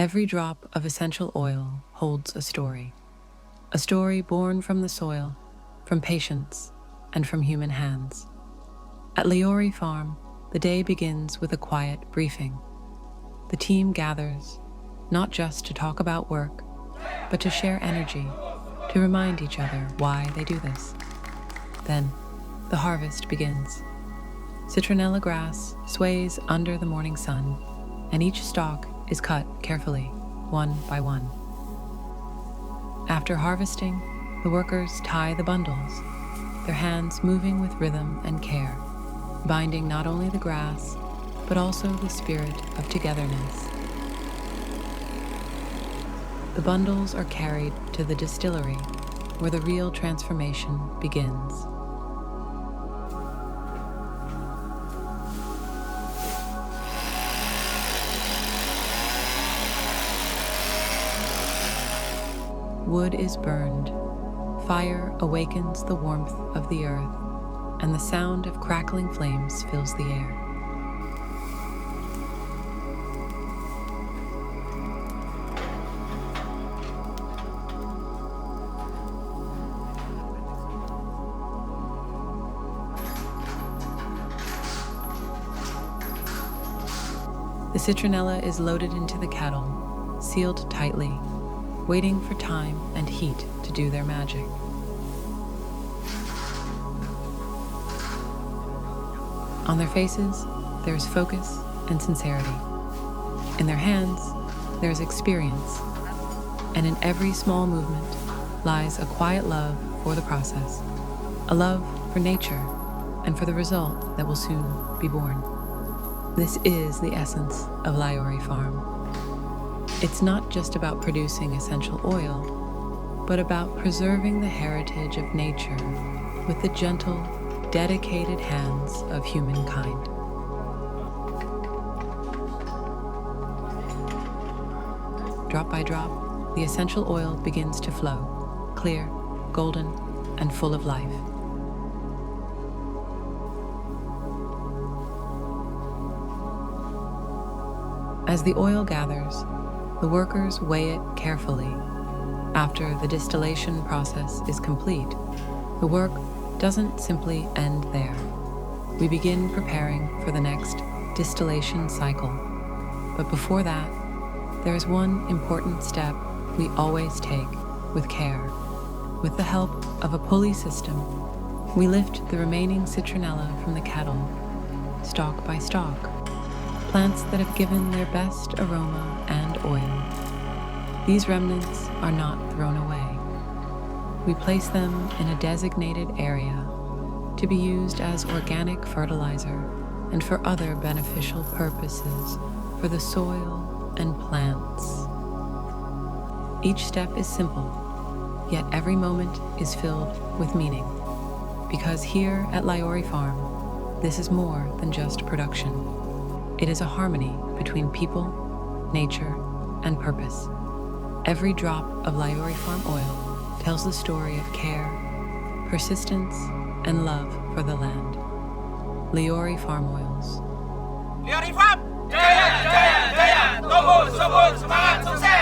Every drop of essential oil holds a story born from the soil, from patience, and from human hands. At Lyori Farm, the day begins with a quiet briefing. The team gathers, not just to talk about work, but to share energy, to remind each other why they do this. Then, the harvest begins. Citronella grass sways under the morning sun, and each stalk is cut carefully, one by one. After harvesting, the workers tie the bundles, their hands moving with rhythm and care, binding not only the grass, but also the spirit of togetherness. The bundles are carried to the distillery, where the real transformation begins. Wood is burned, fire awakens the warmth of the earth, and the sound of crackling flames fills the air. The citronella is loaded into the kettle, sealed tightly, waiting for time and heat to do their magic. On their faces, there is focus and sincerity. In their hands, there is experience. And in every small movement lies a quiet love for the process, a love for nature and for the result that will soon be born. This is the essence of Lyori Farm. It's not just about producing essential oil, but about preserving the heritage of nature with the gentle, dedicated hands of humankind. Drop by drop, the essential oil begins to flow, clear, golden, and full of life. As the oil gathers, the workers weigh it carefully. After the distillation process is complete, the work doesn't simply end there. We begin preparing for the next distillation cycle. But before that, there is one important step we always take with care. With the help of a pulley system, we lift the remaining citronella from the kettle, stalk by stalk, plants that have given their best aroma and oil. These remnants are not thrown away. We place them in a designated area to be used as organic fertilizer and for other beneficial purposes for the soil and plants. Each step is simple, yet every moment is filled with meaning. Because here at Lyori Farm, this is more than just production. It is a harmony between people, nature, and purpose. Every drop of Lyori Farm oil tells the story of care, persistence, and love for the land. Lyori Farm Oils. Lyori Farm! Jaya, jaya, jaya! Tobol, sobol, semangat, sukses!